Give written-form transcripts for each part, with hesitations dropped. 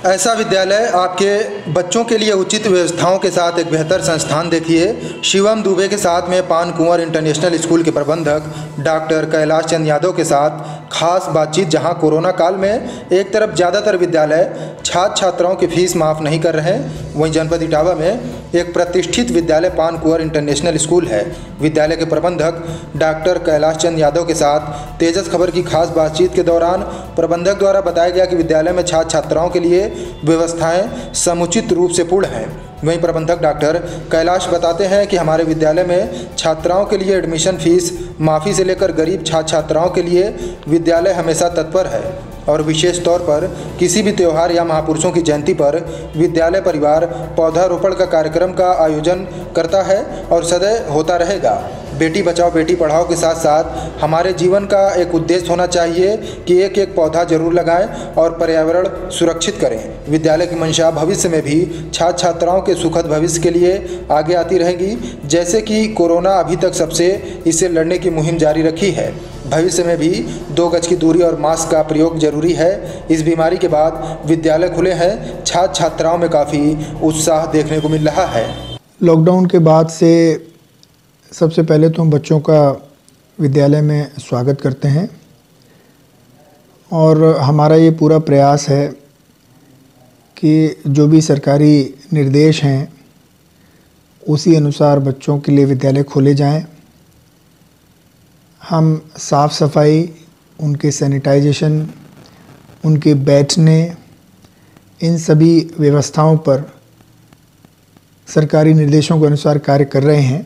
ऐसा विद्यालय आपके बच्चों के लिए उचित व्यवस्थाओं के साथ एक बेहतर संस्थान देखिए। शिवम दुबे के साथ में पान कुंवर इंटरनेशनल स्कूल के प्रबंधक डॉक्टर कैलाश चंद यादव के साथ खास बातचीत, जहां कोरोना काल में एक तरफ ज़्यादातर विद्यालय छात्र छात्राओं की फीस माफ़ नहीं कर रहे हैं, वहीं जनपद इटावा में एक प्रतिष्ठित विद्यालय पान कुंवर इंटरनेशनल स्कूल है। विद्यालय के प्रबंधक डॉक्टर कैलाश चंद यादव के साथ तेजस खबर की खास बातचीत के दौरान प्रबंधक द्वारा बताया गया कि विद्यालय में छात्र छात्राओं के लिए व्यवस्थाएं समुचित रूप से पूर्ण हैं। वहीं प्रबंधक डॉक्टर कैलाश बताते हैं कि हमारे विद्यालय में छात्राओं के लिए एडमिशन फीस माफ़ी से लेकर गरीब छात्र छात्राओं के लिए विद्यालय हमेशा तत्पर है और विशेष तौर पर किसी भी त्यौहार या महापुरुषों की जयंती पर विद्यालय परिवार पौधारोपण का कार्यक्रम का आयोजन करता है और सदैव होता रहेगा। बेटी बचाओ बेटी पढ़ाओ के साथ साथ हमारे जीवन का एक उद्देश्य होना चाहिए कि एक एक पौधा जरूर लगाएं और पर्यावरण सुरक्षित करें। विद्यालय की मंशा भविष्य में भी छात्र छात्राओं के सुखद भविष्य के लिए आगे आती रहेगी। जैसे कि कोरोना अभी तक सबसे इससे लड़ने की मुहिम जारी रखी है, भविष्य में भी 2 गज की दूरी और मास्क का प्रयोग जरूरी है। इस बीमारी के बाद विद्यालय खुले हैं, छात्र छात्राओं में काफ़ी उत्साह देखने को मिल रहा है। लॉकडाउन के बाद से सबसे पहले तो हम बच्चों का विद्यालय में स्वागत करते हैं और हमारा ये पूरा प्रयास है कि जो भी सरकारी निर्देश हैं उसी अनुसार बच्चों के लिए विद्यालय खोले जाएं। हम साफ़ सफाई, उनके सैनिटाइजेशन, उनके बैठने, इन सभी व्यवस्थाओं पर सरकारी निर्देशों के अनुसार कार्य कर रहे हैं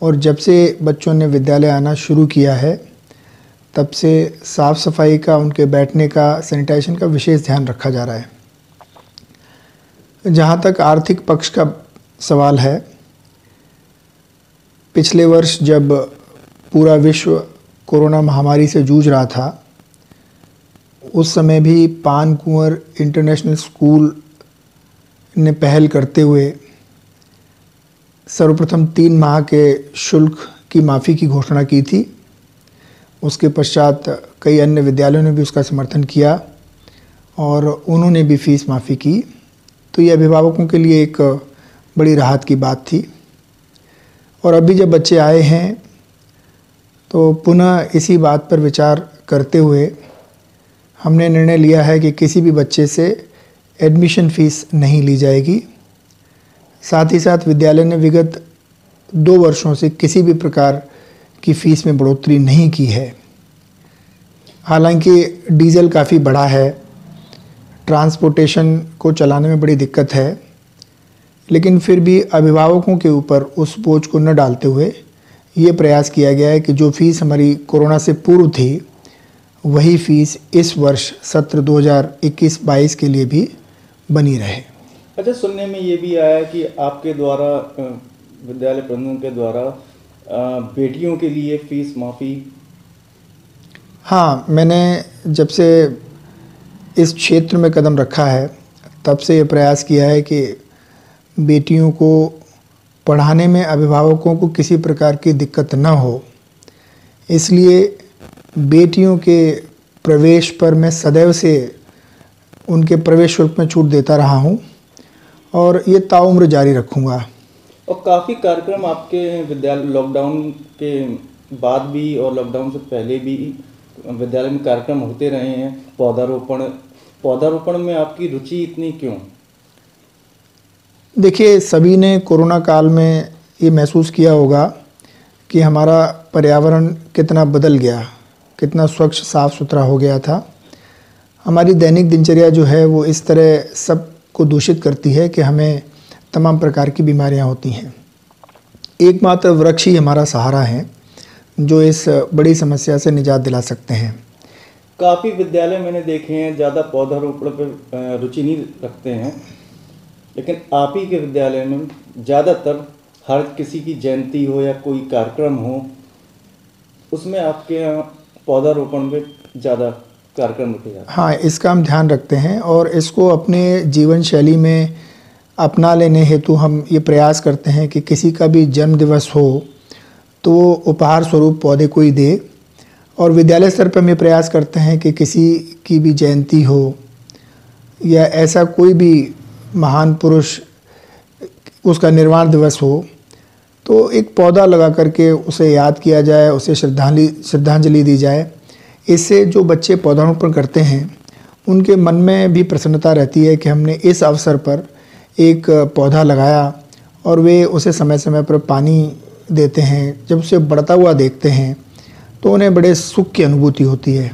और जब से बच्चों ने विद्यालय आना शुरू किया है तब से साफ़ सफाई का, उनके बैठने का, सैनिटाइजेशन का विशेष ध्यान रखा जा रहा है। जहाँ तक आर्थिक पक्ष का सवाल है, पिछले वर्ष जब पूरा विश्व कोरोना महामारी से जूझ रहा था, उस समय भी पान कुंवर इंटरनेशनल स्कूल ने पहल करते हुए सर्वप्रथम 3 माह के शुल्क की माफ़ी की घोषणा की थी। उसके पश्चात कई अन्य विद्यालयों ने भी उसका समर्थन किया और उन्होंने भी फीस माफ़ी की। तो ये अभिभावकों के लिए एक बड़ी राहत की बात थी। और अभी जब बच्चे आए हैं तो पुनः इसी बात पर विचार करते हुए हमने निर्णय लिया है कि किसी भी बच्चे से एडमिशन फ़ीस नहीं ली जाएगी। साथ ही साथ विद्यालय ने विगत 2 वर्षों से किसी भी प्रकार की फ़ीस में बढ़ोतरी नहीं की है। हालांकि डीजल काफ़ी बढ़ा है, ट्रांसपोर्टेशन को चलाने में बड़ी दिक्कत है, लेकिन फिर भी अभिभावकों के ऊपर उस बोझ को न डालते हुए ये प्रयास किया गया है कि जो फ़ीस हमारी कोरोना से पूर्व थी वही फ़ीस इस वर्ष सत्र 2021-22 के लिए भी बनी रहे। अच्छा, सुनने में ये भी आया कि आपके द्वारा विद्यालय प्रबंधन के द्वारा बेटियों के लिए फीस माफ़ी। हाँ, मैंने जब से इस क्षेत्र में कदम रखा है तब से ये प्रयास किया है कि बेटियों को पढ़ाने में अभिभावकों को किसी प्रकार की दिक्कत न हो, इसलिए बेटियों के प्रवेश पर मैं सदैव से उनके प्रवेश शुल्क में छूट देता रहा हूँ और ये ताउम्र जारी रखूँगा। और काफ़ी कार्यक्रम आपके विद्यालय लॉकडाउन के बाद भी और लॉकडाउन से पहले भी विद्यालय में कार्यक्रम होते रहे हैं। पौधारोपण में आपकी रुचि इतनी क्यों? देखिए, सभी ने कोरोना काल में ये महसूस किया होगा कि हमारा पर्यावरण कितना बदल गया, कितना स्वच्छ साफ़ सुथरा हो गया था। हमारी दैनिक दिनचर्या जो है वो इस तरह सब को दूषित करती है कि हमें तमाम प्रकार की बीमारियां होती हैं। एकमात्र वृक्ष ही हमारा सहारा है जो इस बड़ी समस्या से निजात दिला सकते हैं। काफ़ी विद्यालय मैंने देखे हैं ज़्यादा पौधारोपण पर रुचि नहीं रखते हैं, लेकिन आप ही के विद्यालय में ज़्यादातर हर किसी की जयंती हो या कोई कार्यक्रम हो उसमें आपके यहाँ पौधारोपण पे ज़्यादा कार्यक्रम रखे जाते हैं। हाँ, इसका हम ध्यान रखते हैं और इसको अपने जीवन शैली में अपना लेने हेतु हम ये प्रयास करते हैं कि किसी का भी जन्म दिवस हो तो वो उपहार स्वरूप पौधे को ही दे। और विद्यालय स्तर पर हम ये प्रयास करते हैं कि किसी की भी जयंती हो या ऐसा कोई भी महान पुरुष उसका निर्वाण दिवस हो तो एक पौधा लगा करके उसे याद किया जाए, उसे श्रद्धांजलि दी जाए। इससे जो बच्चे पौधारोपण करते हैं उनके मन में भी प्रसन्नता रहती है कि हमने इस अवसर पर एक पौधा लगाया, और वे उसे समय समय पर पानी देते हैं। जब उसे बढ़ता हुआ देखते हैं तो उन्हें बड़े सुख की अनुभूति होती है।